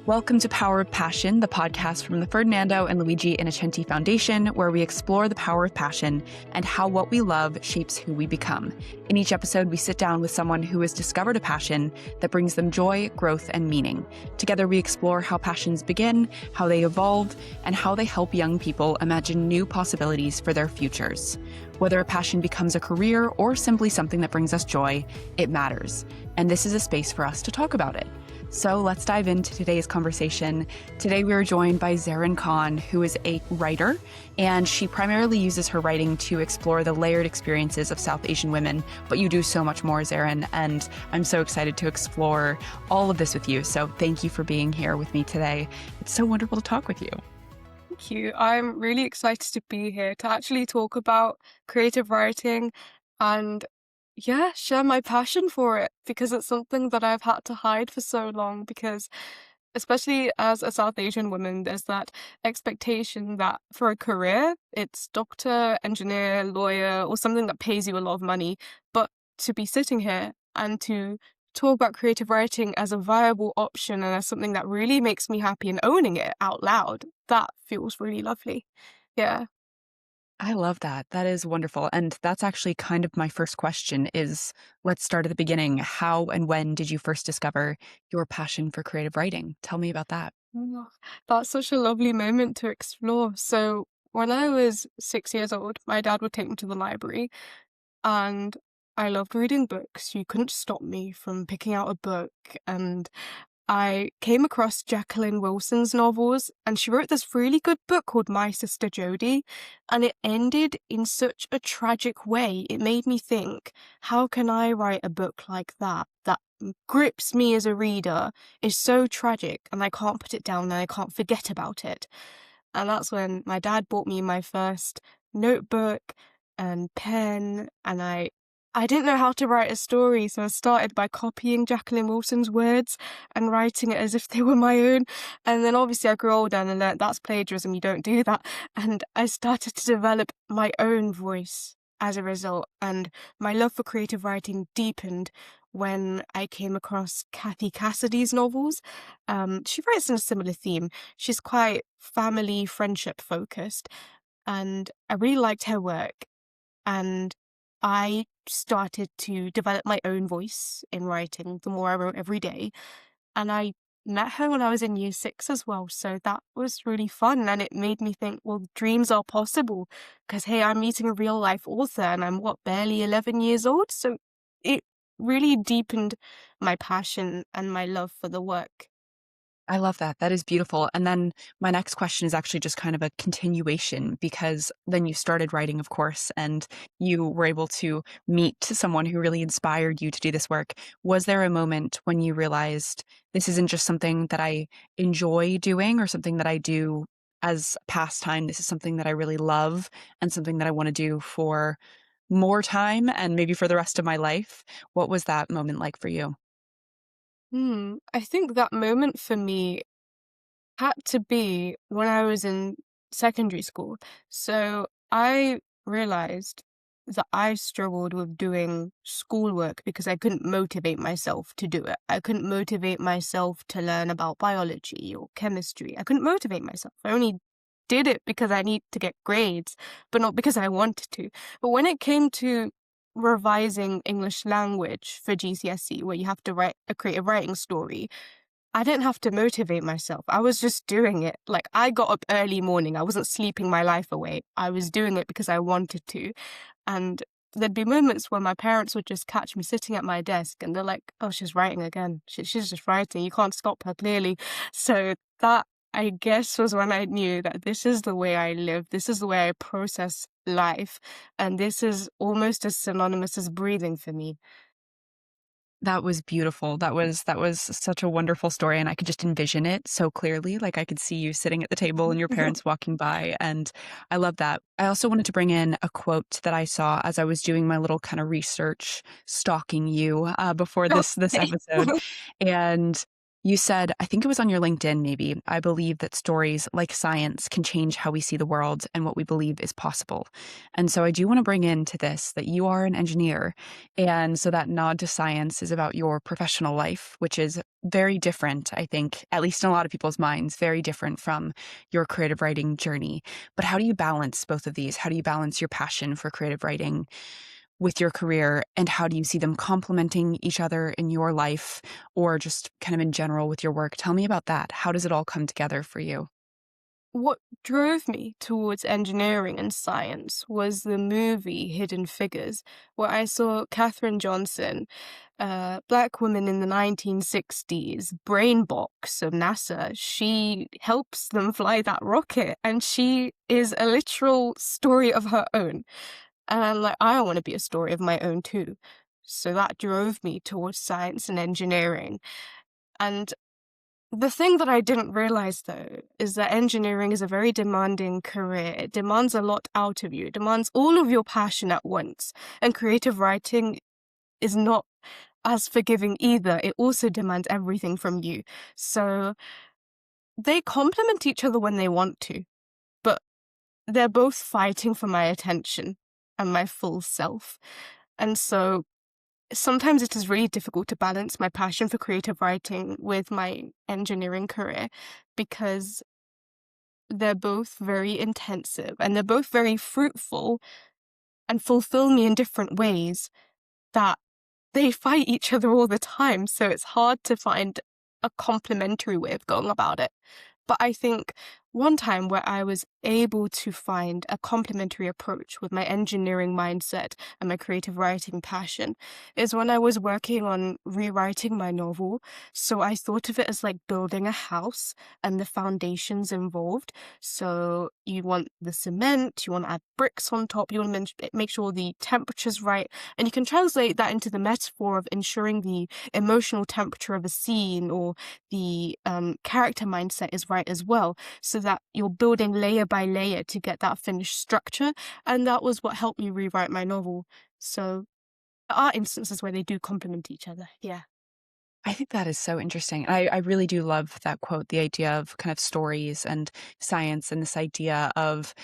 Welcome to Power of Passion, the podcast from the Ferdinando and Luigi Innocenti Foundation, where we explore the power of passion and how what we love shapes who we become. In each episode, we sit down with someone who has discovered a passion that brings them joy, growth, and meaning. Together, we explore how passions begin, how they evolve, and how they help young people imagine new possibilities for their futures. Whether a passion becomes a career or simply something that brings us joy, it matters. And this is a space for us to talk about it. So let's dive into today's conversation. Today we are joined by Zarin Khan, who is a writer, and she primarily uses her writing to explore the layered experiences of South Asian women. But you do so much more, Zarin, and I'm so excited to explore all of this with you. So thank you for being here with me today. It's so wonderful to talk with you. Thank you. I'm really excited to be here to actually talk about creative writing and share my passion for it, because it's something that I've had to hide for so long, because especially as a South Asian woman, there's that expectation that for a career, it's doctor, engineer, lawyer, or something that pays you a lot of money. But to be sitting here and to talk about creative writing as a viable option and as something that really makes me happy and owning it out loud, that feels really lovely. Yeah. I love that. That is wonderful. And that's actually kind of my first question is, let's start at the beginning. How and when did you first discover your passion for creative writing? Tell me about that. Oh, that's such a lovely moment to explore. So when I was 6 years old, my dad would take me to the library, and I loved reading books. You couldn't stop me from picking out a book. And I came across Jacqueline Wilson's novels, and she wrote this really good book called My Sister Jodie, and it ended in such a tragic way. It made me think, how can I write a book like that grips me as a reader, is so tragic, and I can't put it down and I can't forget about it. And that's when my dad bought me my first notebook and pen, and I didn't know how to write a story, so I started by copying Jacqueline Wilson's words and writing it as if they were my own. And then obviously I grew older and I learned that's plagiarism, you don't do that. And I started to develop my own voice as a result. And my love for creative writing deepened when I came across Kathy Cassidy's novels. She writes in a similar theme. She's quite family, friendship focused. And I really liked her work. And I started to develop my own voice in writing the more I wrote every day. And I met her when I was in year 6 as well. So that was really fun. And it made me think, well, dreams are possible. Because, hey, I'm meeting a real life author and I'm barely 11 years old. So it really deepened my passion and my love for the work. I love that. That is beautiful. And then my next question is actually just kind of a continuation, because then you started writing, of course, and you were able to meet someone who really inspired you to do this work. Was there a moment when you realized this isn't just something that I enjoy doing or something that I do as a pastime? This is something that I really love and something that I want to do for more time and maybe for the rest of my life. What was that moment like for you? I think that moment for me had to be when I was in secondary school. So I realized that I struggled with doing schoolwork because I couldn't motivate myself to do it. I couldn't motivate myself to learn about biology or chemistry. I couldn't motivate myself. I only did it because I need to get grades, but not because I wanted to. But when it came to revising English language for GCSE, where you have to write a creative writing story, I didn't have to motivate myself. I was just doing it. Like, I got up early morning. I wasn't sleeping my life away. I was doing it because I wanted to. And there'd be moments where my parents would just catch me sitting at my desk and they're like, oh, she's writing again. She's just writing. You can't stop her, clearly. So that, I guess, was when I knew that this is the way I live. This is the way I process life. And this is almost as synonymous as breathing for me. That was beautiful. That was such a wonderful story, and I could just envision it so clearly. Like, I could see you sitting at the table and your parents walking by, and I love that. I also wanted to bring in a quote that I saw as I was doing my little kind of research, stalking you before this episode, and You said, I think it was on your LinkedIn maybe, I believe that stories like science can change how we see the world and what we believe is possible. And so I do want to bring into this that you are an engineer. And so that nod to science is about your professional life, which is very different, I think, at least in a lot of people's minds, very different from your creative writing journey. But how do you balance both of these? How do you balance your passion for creative writing with your career, and how do you see them complementing each other in your life or just kind of in general with your work? Tell me about that. How does it all come together for you? What drove me towards engineering and science was the movie Hidden Figures, where I saw Katherine Johnson, a black woman in the 1960s, brain box of NASA. She helps them fly that rocket, and she is a literal story of her own. And I'm like, I want to be a story of my own too. So that drove me towards science and engineering. And the thing that I didn't realize, though, is that engineering is a very demanding career. It demands a lot out of you. It demands all of your passion at once. And creative writing is not as forgiving either. It also demands everything from you. So they complement each other when they want to, but they're both fighting for my attention and my full self. And so sometimes it is really difficult to balance my passion for creative writing with my engineering career because they're both very intensive and they're both very fruitful and fulfill me in different ways that they fight each other all the time. So it's hard to find a complementary way of going about it. But I think one time where I was able to find a complementary approach with my engineering mindset and my creative writing passion is when I was working on rewriting my novel. So I thought of it as like building a house and the foundations involved. So you want the cement, you want to add bricks on top, you want to make sure the temperature's right. And you can translate that into the metaphor of ensuring the emotional temperature of a scene or the character mindset is right as well, so that you're building layer by layer to get that finished structure. And that was what helped me rewrite my novel. So there are instances where they do complement each other. Yeah. I think that is so interesting. I really do love that quote, the idea of kind of stories and science and this idea of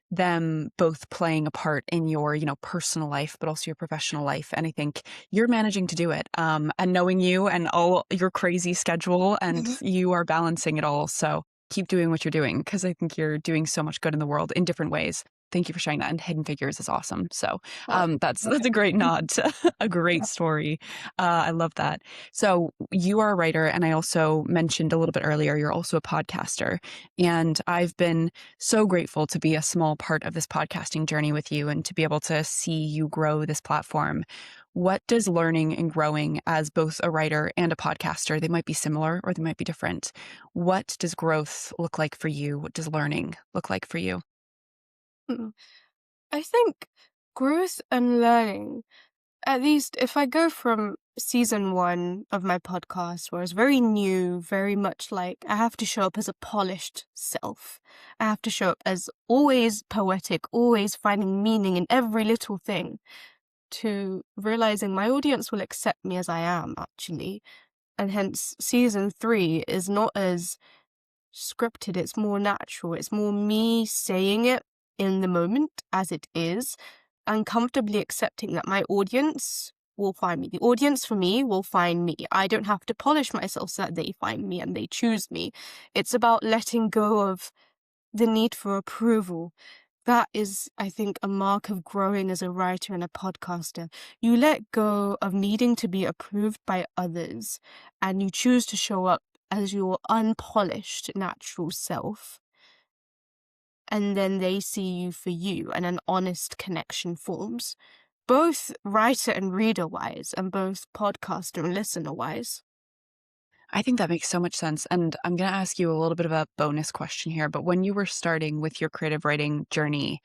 them both playing a part in your, personal life, but also your professional life. And I think you're managing to do it. And knowing you and all your crazy schedule, and you are balancing it all. So keep doing what you're doing, because I think you're doing so much good in the world in different ways. Thank you for sharing that. And Hidden Figures is awesome. So that's a great nod to a great story. I love that. So you are a writer, and I also mentioned a little bit earlier, you're also a podcaster. And I've been so grateful to be a small part of this podcasting journey with you and to be able to see you grow this platform. What does learning and growing as both a writer and a podcaster, they might be similar or they might be different. What does growth look like for you? What does learning look like for you? I think growth and learning, at least if I go from season 1 of my podcast, where it's very new, very much like I have to show up as a polished self. I have to show up as always poetic, always finding meaning in every little thing, to realizing my audience will accept me as I am, actually. And hence, season 3 is not as scripted, it's more natural. It's more me saying it in the moment as it is, and comfortably accepting that my audience will find me. The audience for me will find me. I don't have to polish myself so that they find me and they choose me. It's about letting go of the need for approval. That is, I think, a mark of growing as a writer and a podcaster. You let go of needing to be approved by others, and you choose to show up as your unpolished natural self. And then they see you for you, and an honest connection forms, both writer and reader wise, and both podcaster and listener wise. I think that makes so much sense. And I'm going to ask you a little bit of a bonus question here. But when you were starting with your creative writing journey,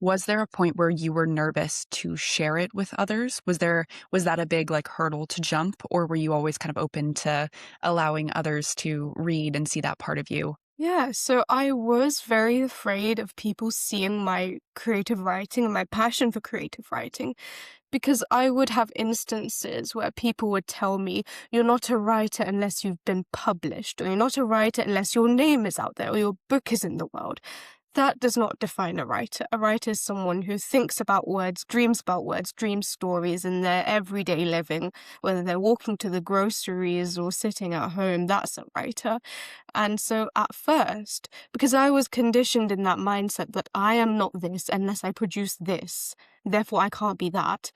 was there a point where you were nervous to share it with others? Was that a big hurdle to jump, or were you always kind of open to allowing others to read and see that part of you? Yeah, so I was very afraid of people seeing my creative writing and my passion for creative writing, Because I would have instances where people would tell me, you're not a writer unless you've been published, or you're not a writer unless your name is out there, or your book is in the world. That does not define a writer. A writer is someone who thinks about words, dreams stories in their everyday living, whether they're walking to the groceries or sitting at home. That's a writer. And so at first, because I was conditioned in that mindset that I am not this unless I produce this, therefore I can't be that,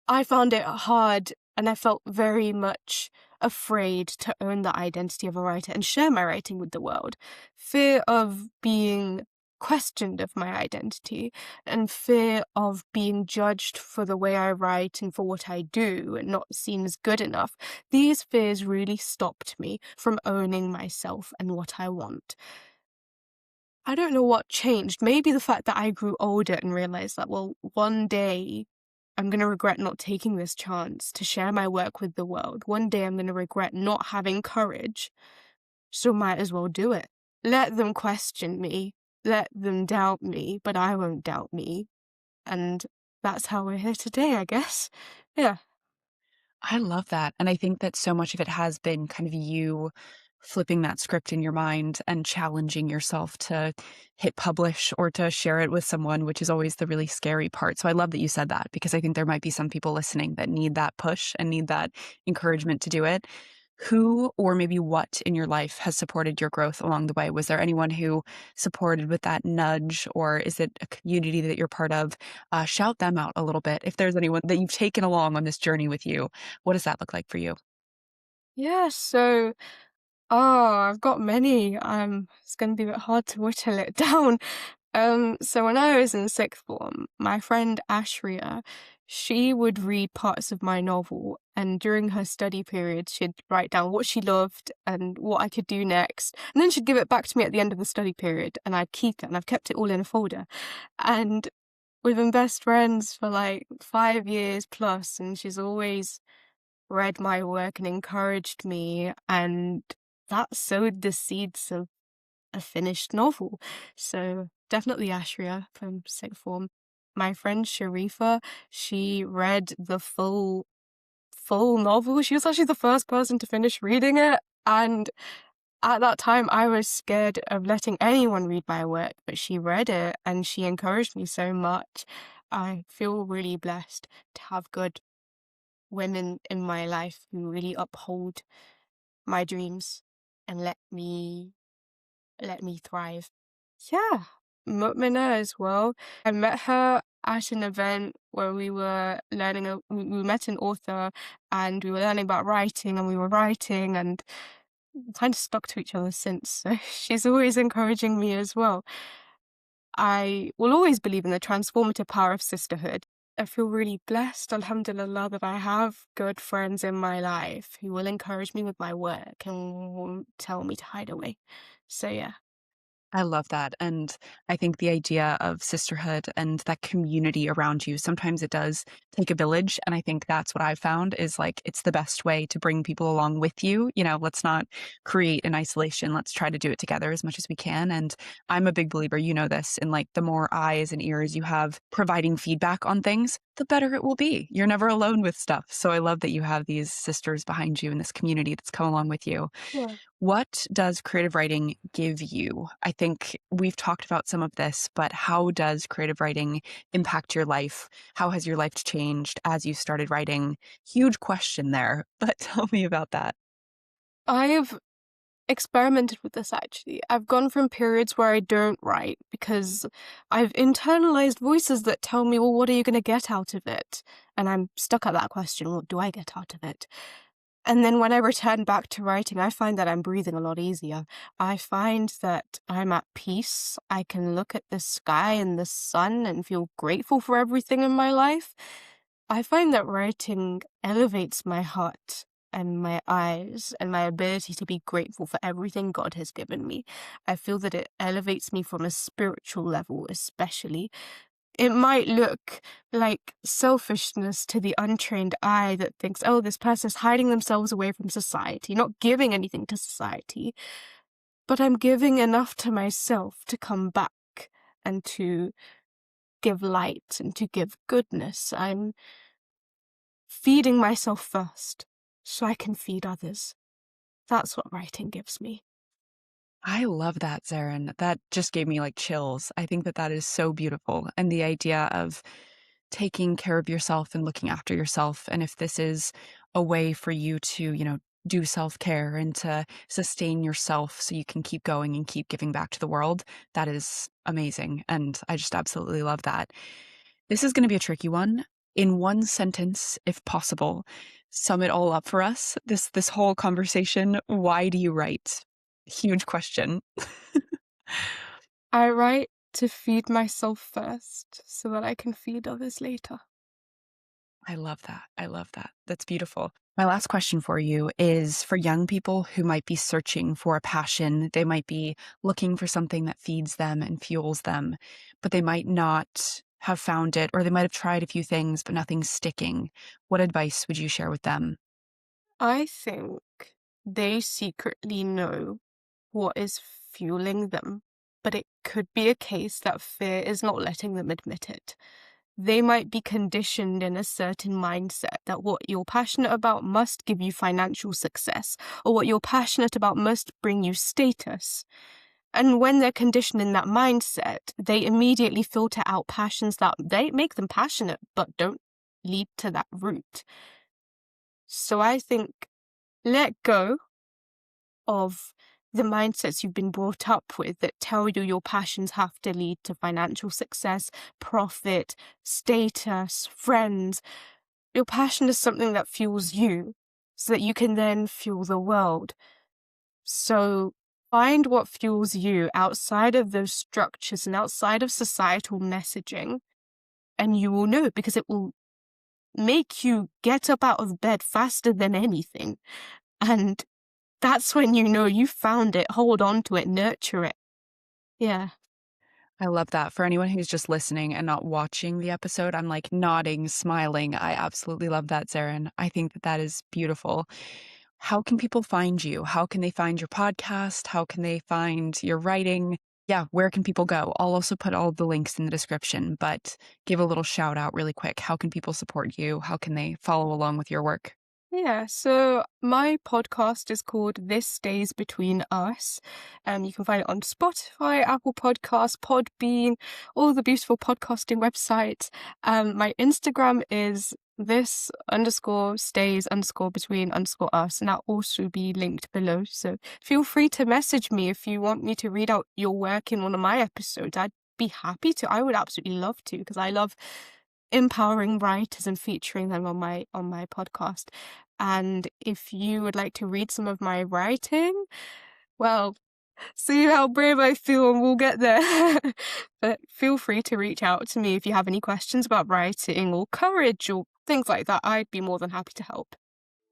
I found it hard and I felt very much afraid to own the identity of a writer and share my writing with the world. Fear of being questioned of my identity and fear of being judged for the way I write and for what I do and not seen as good enough. These fears really stopped me from owning myself and what I want. I don't know what changed. Maybe the fact that I grew older and realized that, well, one day I'm going to regret not taking this chance to share my work with the world. One day I'm going to regret not having courage. So might as well do it. Let them question me. Let them doubt me, but I won't doubt me. And that's how we're here today, I guess. Yeah. I love that. And I think that so much of it has been kind of you flipping that script in your mind and challenging yourself to hit publish or to share it with someone, which is always the really scary part. So I love that you said that, because I think there might be some people listening that need that push and need that encouragement to do it. Who or maybe what in your life has supported your growth along the way? Was there anyone who supported with that nudge, or is it a community that you're part of? Shout them out a little bit. If there's anyone that you've taken along on this journey with you, what does that look like for you? Yeah, so I've got many. It's going to be a bit hard to whittle it down. So when I was in sixth form, my friend Ashria, she would read parts of my novel, and during her study period, she'd write down what she loved and what I could do next, and then she'd give it back to me at the end of the study period, and I'd keep it, and I've kept it all in a folder. And we've been best friends for like 5 years plus, and she's always read my work and encouraged me, and that sowed the seeds of a finished novel. So definitely Ashria from sixth form. My friend Sharifa, she read the full novel. She was actually the first person to finish reading it. And at that time, I was scared of letting anyone read my work, but she read it and she encouraged me so much. I feel really blessed to have good women in my life who really uphold my dreams and let me thrive. Yeah, Mutmina as well. I met her at an event where we were learning, we met an author and we were learning about writing, and we were writing and kind of stuck to each other since. So she's always encouraging me as well. I will always believe in the transformative power of sisterhood. I feel really blessed, alhamdulillah, that I have good friends in my life who will encourage me with my work and won't tell me to hide away. So yeah. I love that. And I think the idea of sisterhood and that community around you, sometimes it does take a village. And I think that's what I've found is like, it's the best way to bring people along with you. You know, let's not create an isolation. Let's try to do it together as much as we can. And I'm a big believer, you know this, in like the more eyes and ears you have providing feedback on things, the better it will be. You're never alone with stuff. So I love that you have these sisters behind you in this community that's come along with you. Yeah. What does creative writing give you? I think we've talked about some of this, but how does creative writing impact your life? How has your life changed as you started writing? Huge question there, but tell me about that. I've experimented with this actually. I've gone from periods where I don't write because I've internalized voices that tell me, well, what are you going to get out of it? And I'm stuck at that question, what do I get out of it? And then when I return back to writing, I find that I'm breathing a lot easier. I find that I'm at peace. I can look at the sky and the sun and feel grateful for everything in my life. I find that writing elevates my heart and my eyes and my ability to be grateful for everything God has given me. I feel that it elevates me from a spiritual level, especially. It might look like selfishness to the untrained eye that thinks, oh, this person's hiding themselves away from society, not giving anything to society. But I'm giving enough to myself to come back and to give light and to give goodness. I'm feeding myself first so I can feed others. That's what writing gives me. I love that, Zarin. That just gave me like chills. I think that that is so beautiful. And the idea of taking care of yourself and looking after yourself. And if this is a way for you to, do self-care and to sustain yourself so you can keep going and keep giving back to the world, that is amazing. And I just absolutely love that. This is going to be a tricky one. In one sentence, if possible, sum it all up for us. This whole conversation. Why do you write? Huge question. I write to feed myself first so that I can feed others later. I love that. I love that. That's beautiful. My last question for you is for young people who might be searching for a passion. They might be looking for something that feeds them and fuels them, but they might not have found it, or they might have tried a few things, but nothing's sticking. What advice would you share with them? I think they secretly know what is fueling them, but it could be a case that fear is not letting them admit it. They might be conditioned in a certain mindset that what you're passionate about must give you financial success, or what you're passionate about must bring you status. And when they're conditioned in that mindset, they immediately filter out passions that they make them passionate but don't lead to that route. So I think let go of the mindsets you've been brought up with that tell you your passions have to lead to financial success, profit, status, friends. Your passion is something that fuels you so that you can then fuel the world. So find what fuels you outside of those structures and outside of societal messaging, and you will know, because it will make you get up out of bed faster than anything. And that's when you know you found it. Hold on to it, nurture it. Yeah. I love that. For anyone who's just listening and not watching the episode, I'm like nodding, smiling. I absolutely love that, Zarin. I think that that is beautiful. How can people find you? How can they find your podcast? How can they find your writing? Yeah, where can people go? I'll also put all of the links in the description, but give a little shout out really quick. How can people support you? How can they follow along with your work? Yeah, so my podcast is called This Stays Between Us. You can find it on Spotify, Apple Podcasts, Podbean, all the beautiful podcasting websites. My Instagram is this_stays_between_us, and that'll also be linked below. So feel free to message me if you want me to read out your work in one of my episodes. I'd be happy to. I would absolutely love to, because I love empowering writers and featuring them on my podcast. And if you would like to read some of my writing, well, see how brave I feel and we'll get there. But feel free to reach out to me if you have any questions about writing or courage or things like that. I'd be more than happy to help.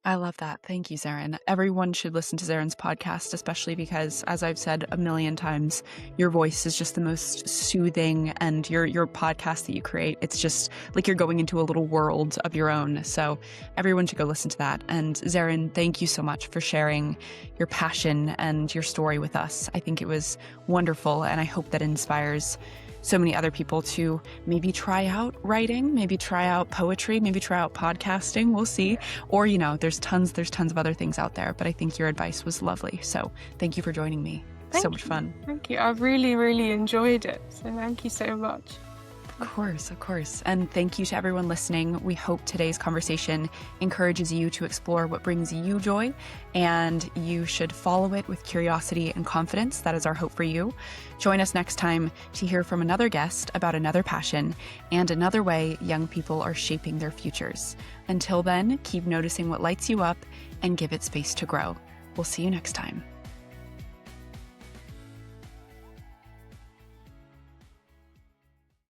I love that. Thank you, Zarin. Everyone should listen to Zarin's podcast, especially because, as I've said a million times, your voice is just the most soothing, and your podcast that you create, it's just like you're going into a little world of your own. So everyone should go listen to that. And Zarin, thank you so much for sharing your passion and your story with us. I think it was wonderful, and I hope that inspires so many other people to maybe try out writing, maybe try out poetry, maybe try out podcasting. We'll see. Or, there's tons of other things out there, but I think your advice was lovely. So thank you for joining me. So much fun. Thank you. I've really, really enjoyed it. So thank you so much. Of course. And thank you to everyone listening. We hope today's conversation encourages you to explore what brings you joy, and you should follow it with curiosity and confidence. That is our hope for you. Join us next time to hear from another guest about another passion and another way young people are shaping their futures. Until then, keep noticing what lights you up and give it space to grow. We'll see you next time.